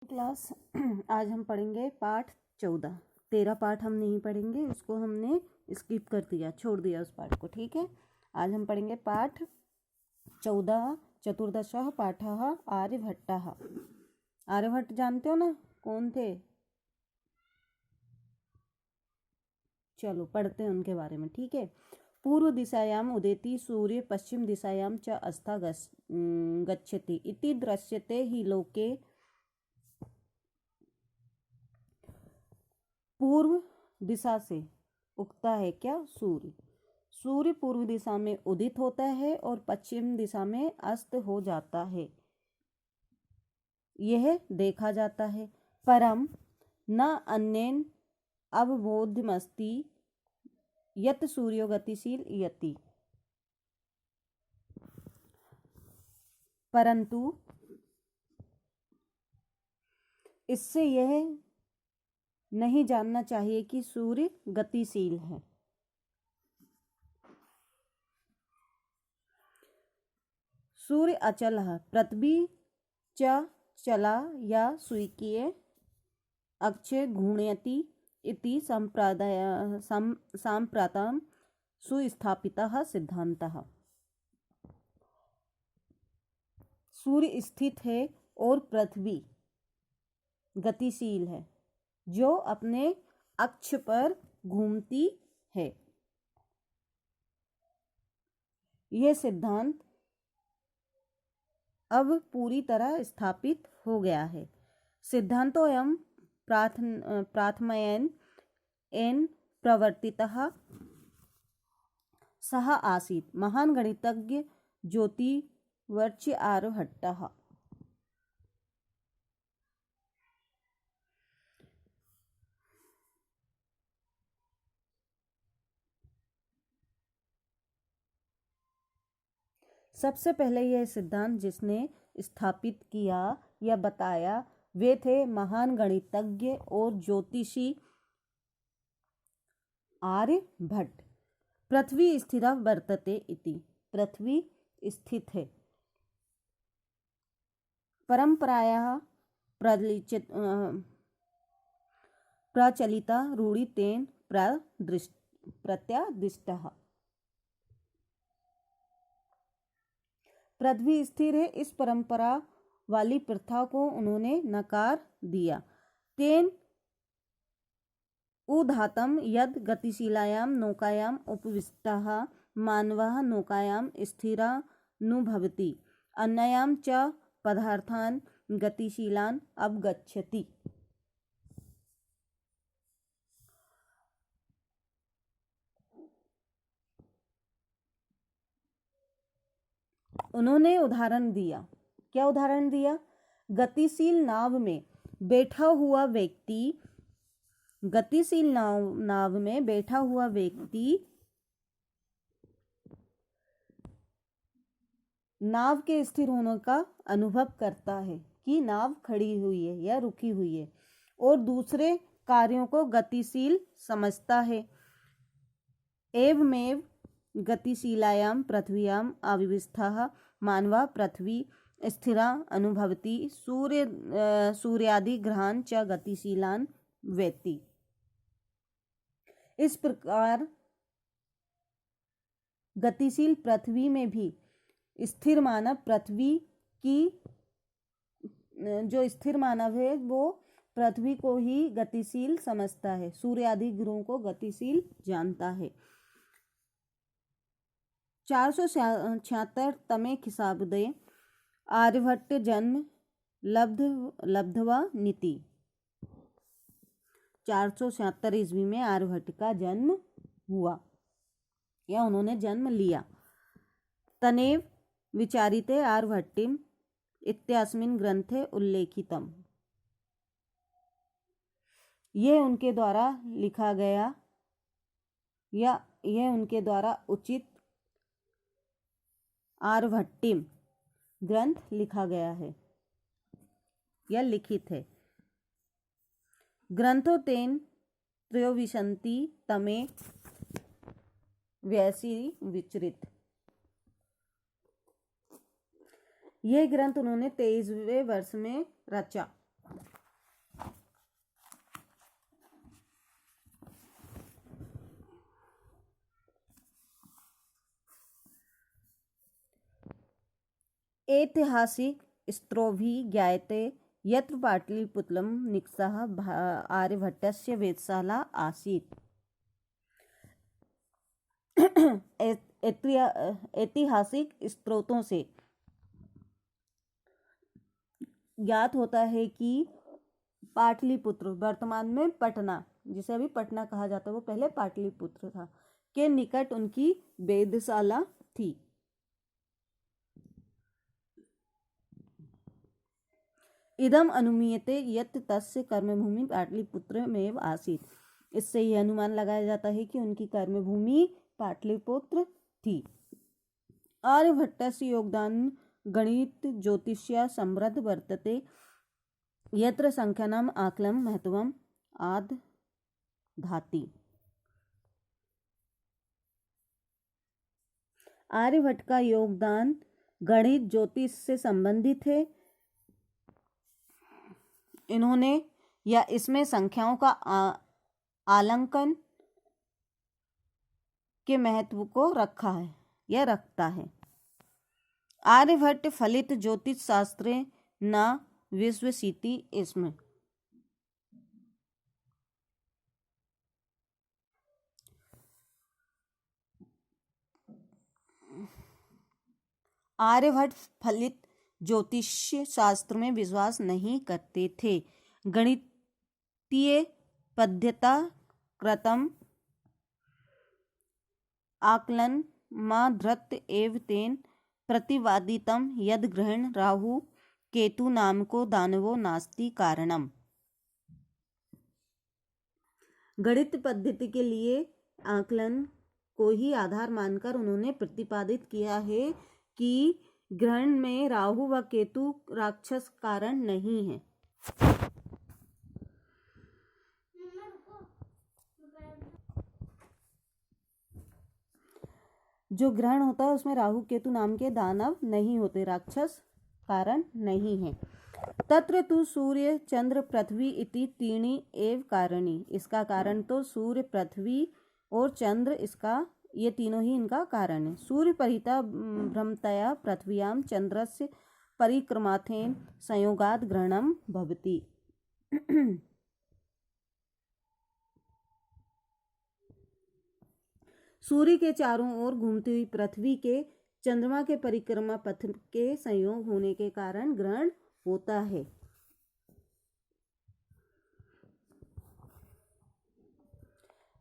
Class आज हम पढ़ेंगे पाठ 14। 13 पाठ हम नहीं पढ़ेंगे, उसको हमने स्किप कर दिया, छोड़ दिया उस पाठ को। ठीक है, आज हम पढ़ेंगे पाठ 14। चतुर्दशः पाठः आर्यभट्टः। आर्यभट्ट जानते हो ना, कौन थे? चलो पढ़ते हैं उनके बारे में। ठीक है। पूर्व दिशायाम उदेति सूर्य पश्चिम दिशायाम च अस्था गच्छति इति दृश्यते हि लोके। पूर्व दिशा से उगता है क्या? सूर्य। सूर्य पूर्व दिशा में उदित होता है और पश्चिम दिशा में अस्त हो जाता है, यह देखा जाता है। परम न अन्येन अवबोध्यमस्ति यत् सूर्यो गतिशील यति। परंतु इससे यह नहीं जानना चाहिए कि सूर्य गतिशील है। सूर्य अचल है, पृथ्वी च चला या स्वीकीय अक्षय घूर्णयति इति सांप्रतं सुस्थापितः सिद्धांतः। सूर्य स्थित है और पृथ्वी गतिशील है, जो अपने अक्ष पर घूमती है। यह सिद्धांत अब पूरी तरह स्थापित हो गया है। सिद्धांतोऽयं प्राथम्येन एन प्रवर्तितः सः आसीत् महान गणितज्ञ ज्योतिवर्ष्य आर्यभट्टः। सबसे पहले यह सिद्धांत जिसने स्थापित किया या बताया वे थे महान गणितज्ञ और ज्योतिषी आर्यभट्ट। पृथ्वी स्थिरा वर्तते इति, पृथ्वी स्थित है। परंपरायाः प्रचलिता रूढ़ि तेन प्रत्यादिष्टः। पृथ्वी स्थिर है, इस परंपरा वाली प्रथा को उन्होंने नकार दिया। तेन उदाहतं यद् गतिशीलायां नौकायां उपविष्टः मानवः नौकायां स्थिरानुभवति अन्यां च पदार्थान् गतिशीलान् अवगच्छति। उन्होंने उदाहरण दिया। क्या उदाहरण दिया? गतिशील नाव में बैठा हुआ व्यक्ति, गतिशील नाव में बैठा हुआ व्यक्ति नाव के स्थिर होने का अनुभव करता है कि नाव खड़ी हुई है या रुकी हुई है, और दूसरे कार्यों को गतिशील समझता है। एवमेव गतिशीलायां पृथ्व्याम् आविवस्थः मानवः पृथ्वी स्थिरा अनुभवति सूर्यादि ग्रहान् च गतिशीलान् वेत्ति। इस प्रकार गतिशील पृथ्वी में भी स्थिर मानव पृथ्वी की जो स्थिर मानव है वो पृथ्वी को ही गतिशील समझता है, सूर्य आदि ग्रहों को गतिशील जानता है। 476 ख्रीष्टाब्दे आर्यभट्ट जन्म लब्ध्वा नीति। 476 ईस्वी में आर्यभट्ट का जन्म हुआ या उन्होंने जन्म लिया। तनेव विचारिते आर्यभट्टिम इत्यस्मिन् ग्रंथे उल्लेखितम्। यह उनके द्वारा लिखा गया या यह उनके द्वारा उचित आर्यभट्टिम ग्रंथ लिखा गया है या लिखित है। ग्रंथो तेन त्रयोविंशति तमे वयसि विचरित। यह ग्रंथ उन्होंने 23वें वर्ष में रचा। ऐतिहासिक स्त्रोभि ज्ञायते यत्र पाटलिपुत्रं निकषः आर्यभट्टस्य वेधशाला आसीत्। ऐतिहासिक स्रोतों से ज्ञात होता है कि पाटलिपुत्र, वर्तमान में पटना, जिसे अभी पटना कहा जाता है, वो पहले पाटलिपुत्र था, के निकट उनकी वेधशाला थी। इदम अनुमीयते यत् तस्य कर्मभूमि पाटलिपुत्रमेव आसीत्। इससे यह अनुमान लगाया जाता है कि उनकी कर्मभूमि पाटलिपुत्र थी। आर्यभट्टस्य योगदान गणित ज्योतिष्या समृद्ध वर्तते यत्र संख्यानाम आकलन महत्वम आद धाति। आर्यभट्ट का योगदान गणित ज्योतिष से संबंधित है। इन्होंने या इसमें संख्याओं का आकलन के महत्व को रखा है या रखता है। आर्यभट्ट फलित ज्योतिष शास्त्रे न विश्वसिति इसमें। आर्यभट्ट फलित ज्योतिष्य शास्त्र में विश्वास नहीं करते थे। गणितीय पद्धता कृतम आकलन माधृत एव तेन प्रतिपादितम यद ग्रहण राहु केतु नाम को दानवो नास्ति कारणम। गणित पद्धति के लिए आकलन को ही आधार मानकर उन्होंने प्रतिपादित किया है कि ग्रहण में राहु व केतु राक्षस कारण नहीं है। जो ग्रहण होता है उसमें राहु केतु नाम के दानव नहीं होते, राक्षस कारण नहीं है। तत्र तु सूर्य चंद्र पृथ्वी इति तीनि एव कारणी। इसका कारण तो सूर्य पृथ्वी और चंद्र, इसका ये तीनों ही इनका कारण है। सूर्य परिता भ्रमतया पृथ्व्याम चंद्रस्य परिक्रमाथेन संयोगाद ग्रहणम भवति। सूर्य के चारों ओर घूमती हुई पृथ्वी के चंद्रमा के परिक्रमा पथ के संयोग होने के कारण ग्रहण होता है।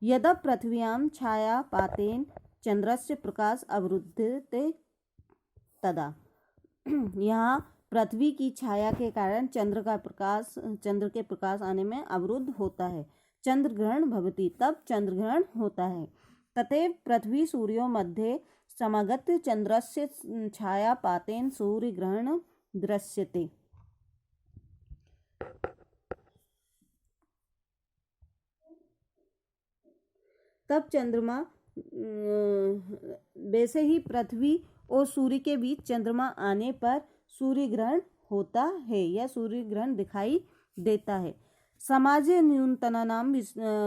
यदा पृथ्व्यां छायापातेन चंद्रस्य प्रकाश अवरुद्धते तदा। यहाँ पृथ्वी की छाया के कारण चंद्र के प्रकाश आने में अवरुद्ध होता है। चंद्र ग्रहण भवति, तब चंद्र ग्रहण होता है। तथैव पृथ्वी सूर्यो मध्ये समागत चंद्रस्य छायापातेन सूर्य ग्रहण दृश्यते। तब चंद्रमा, वैसे ही पृथ्वी और सूर्य के बीच चंद्रमा आने पर सूर्य ग्रहण होता है या सूर्य ग्रहण दिखाई देता है। समाज न्यूनतनानां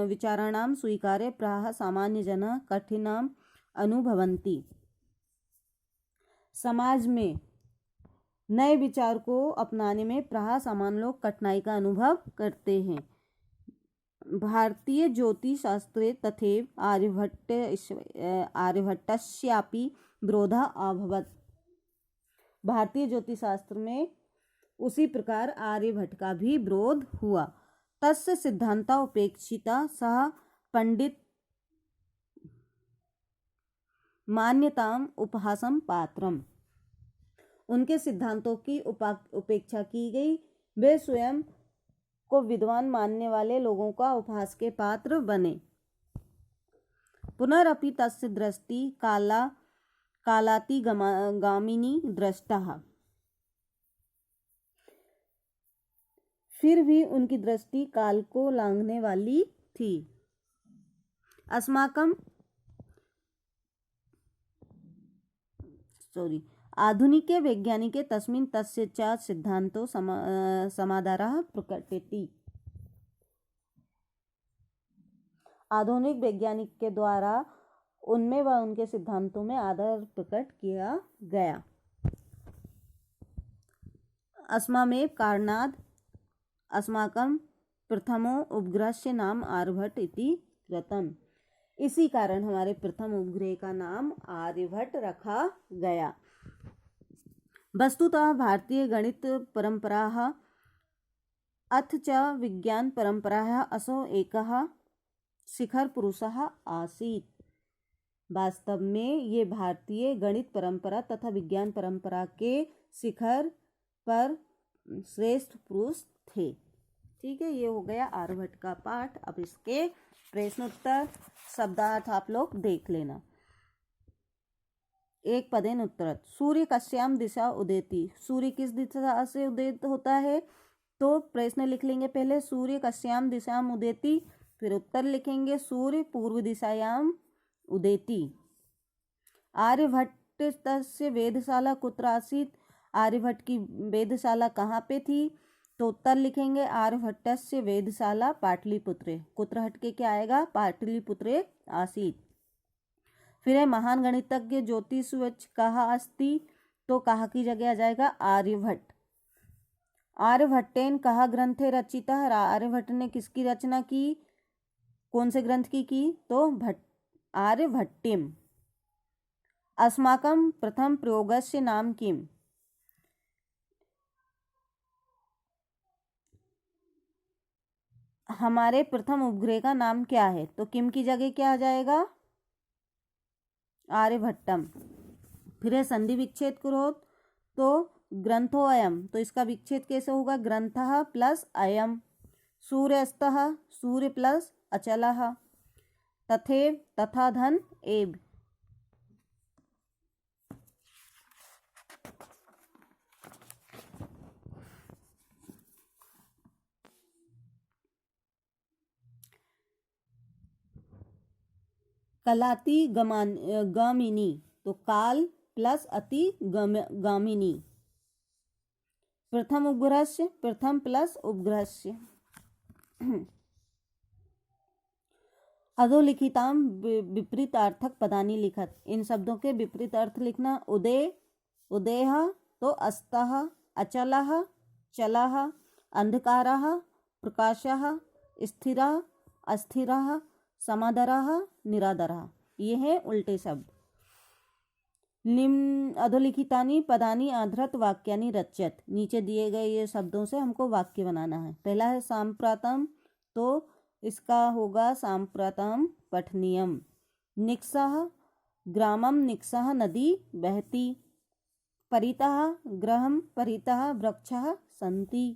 विचाराणां स्वीकार्य प्राह सामान्य जन कठिनाम अनुभवन्ति। समाज में नए विचार को अपनाने में प्राह सामान्य लोग कठिनाई का अनुभव करते हैं। भारतीय ज्योतिष शास्त्रे तथैव आर्यभट्टस्यापि विरोधः अभवत्। भारतीय ज्योतिष शास्त्र में उसी प्रकार आर्यभट्ट का भी विरोध हुआ। तस्य सिद्धांता उपेक्षिता सह पंडित मान्यताम उपहासम पात्रम। उनके सिद्धांतों की उपेक्षा की गई। वे स्वयं को विद्वान मानने वाले लोगों का उपहास के पात्र बने। पुनरपि तस्य दृष्टि कालातिगामिनी दृष्टा। फिर भी उनकी दृष्टि काल को लांघने वाली थी। आधुनिके वैज्ञानिके तस्मिन् तस्य च सिद्धांतो समादरः प्रकटति। आधुनिक वैज्ञानिक के द्वारा उनमें व उनके सिद्धांतों में आदर प्रकट किया गया। अस्मामेव कारणाद् अस्माकं प्रथमो उपग्रहस्य नाम आर्यभट्ट इति कृतम्। इसी कारण हमारे प्रथम उपग्रह का नाम आर्यभट्ट रखा गया। वस्तुतः भारतीय गणित परंपराः अथ च विज्ञान परंपराः असौ एकः शिखर पुरुषः आसीत्। वास्तव में ये भारतीय गणित परंपरा तथा विज्ञान परंपरा के शिखर पर श्रेष्ठ पुरुष थे। ठीक है, ये हो गया आर्यभट्ट का पाठ। अब इसके प्रश्न उत्तर शब्दार्थ आप लोग देख लेना। एक पदेन उत्तरत्। सूर्य कस्याम दिशा उदेति। सूर्य किस दिशा से उदित होता है? तो प्रश्न लिख लेंगे पहले, सूर्य कस्याम दिशाम उदेति, फिर उत्तर लिखेंगे सूर्य पूर्व दिशायाम उदेति। आर्यभट्टस्य वेधशाला कुत्र आसीत्। आर्यभट्ट की वेधशाला कहाँ पे थी? तो उत्तर लिखेंगे आर्यभट्टस्य वेधशाला पाटलिपुत्रे। कुत्र हट के क्या आएगा? पाटलिपुत्रे आसीत्। फिर है महान गणितज्ञ ज्योतिषवच कहा अस्ति। तो कहा की जगह आ जाएगा आर्यभट्ट। आर्यभट्टेन कहा ग्रंथे रचिता। आर्यभट्ट ने किसकी रचना की? कौन से ग्रंथ की? तो आर्यभट्टिम। अस्माकं प्रथम प्रयोगस्य नाम किम। हमारे प्रथम उपग्रह का नाम क्या है? तो किम की जगह क्या आ जाएगा? आर्यभट्टम। फिर है संधि विच्छेद करो तो ग्रंथो अयम। तो इसका विच्छेद कैसे होगा? ग्रंथः प्लस अयम। सूर्यस्तः सूर्य प्लस अचलः। तथैव तथा धन एव। कलाति गामिनी। तो काल प्लस अति गामिनी। प्रथम उपग्रहस्य, प्रथम प्लस उपग्रहस्य। अधोलिखिताम विपरीतार्थक पदानि लिखत। इन शब्दों के विपरीत अर्थ लिखना। उदय, उदयः तो अस्तः, अचलः, चलः, अंधकारः, प्रकाशः, स्थिरः, अस्थिरः, समादरः, निरादरः। ये हैं उल्टे शब्द। निम्न अधोलिखितानि पदानि आधृत वाक्यानि रच्यत। नीचे दिए गए ये शब्दों से हमको वाक्य बनाना है। पहला है सांप्रतम। तो इसका होगा सांप्रतम पठनीयम। निक्सः, ग्रामम निक्सः नदी बहती। परितः गृहं परितः वृक्षः सन्ति।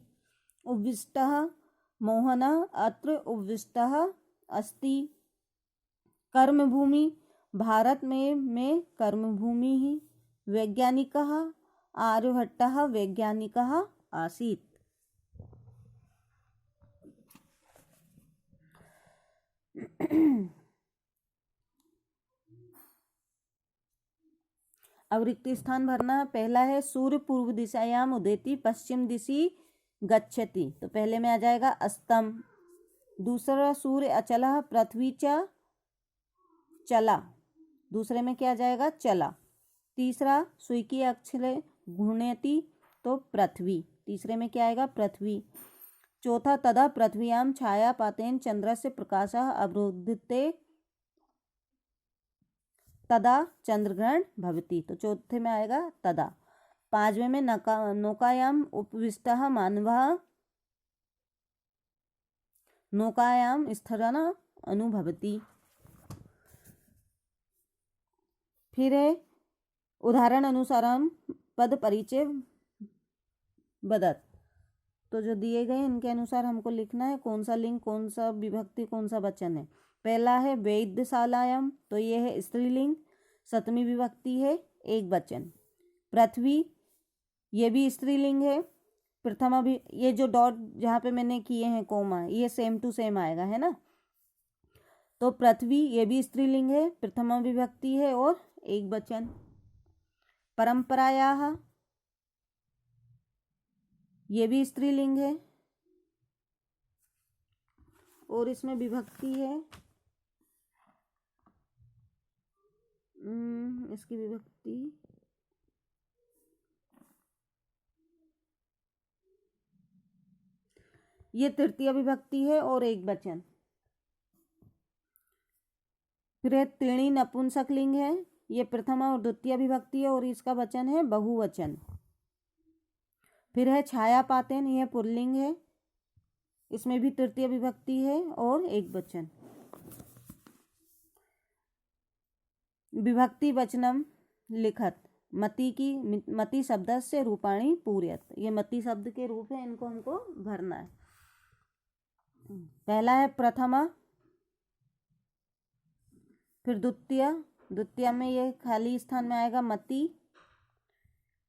उपविष्टः मोहनः अत्र उपविष्टः अस्ति। कर्मभूमि भारत में कर्मभूमि ही। वैज्ञानिकः आर्यभट्टः वैज्ञानिकः आसीत्। अब रिक्त स्थान भरना। पहला है सूर्य पूर्व दिशायाम उदेति पश्चिम दिशि गच्छति। तो पहले में आ जाएगा अस्तम। दूसरा सूर्य अचलः पृथ्वी च चला। दूसरे में क्या आ जाएगा? चला। तीसरा स्वीकी अक्षरे घूर्णयति। तो पृथ्वी। तीसरे में क्या आएगा? पृथ्वी। चौथा तदा पृथ्व्याम छायापातेन चंद्रस्य प्रकाशः अवरुद्धते तदा चंद्रग्रहण भवति। तो चौथे में आएगा तदा। पांचवें में नौकायाम उपविष्टः मानवः नौकायाम स्थिरन अनुभवति। फिर है उदाहरण अनुसारम पद परिचय बदत। तो जो दिए गए इनके अनुसार हमको लिखना है कौन सा लिंग, कौन सा विभक्ति, कौन सा वचन है। पहला है वैद्यशालायाम। तो ये है स्त्रीलिंग, सप्तमी विभक्ति है, एक वचन। पृथ्वी ये भी स्त्रीलिंग है। प्रथमा भी, ये जो डॉट जहाँ पे मैंने किए हैं कोमा, ये सेम टू सेम आएगा, है ना। तो पृथ्वी ये भी स्त्रीलिंग है, प्रथमा विभक्ति है और एक वचन। परंपरायाः ये भी स्त्रीलिंग है और इसमें विभक्ति है, इसकी विभक्ति ये तृतीय विभक्ति है और एक वचन। फिर है त्रीणी नपुंसकलिंग है, ये प्रथमा और द्वितीय विभक्ति है और इसका वचन है बहुवचन। फिर है छायापातेन, यह पुल्लिंग है, इसमें भी तृतीय विभक्ति है और एक वचन। विभक्ति वचनम लिखत, मति शब्द से रूपाणी पूर्यत, ये मति शब्द के रूप है, इनको हमको भरना है। पहला है प्रथमा, फिर द्वितीय में ये खाली स्थान में आएगा मति,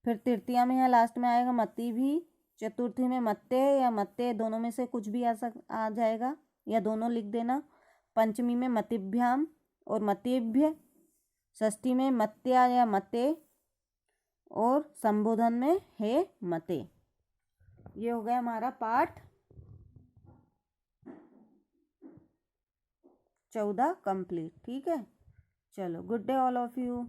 फिर तृतीया में है लास्ट में आएगा मति भी, चतुर्थी में मत्ते या मत्ते दोनों में से कुछ भी आ जाएगा या दोनों लिख देना। पंचमी में मतिभ्याम और मतिभ्य, षष्ठी में मत्या या मते और संबोधन में है मते। ये हो गया हमारा पाठ 14 कंप्लीट। ठीक है, चलो good day all of you.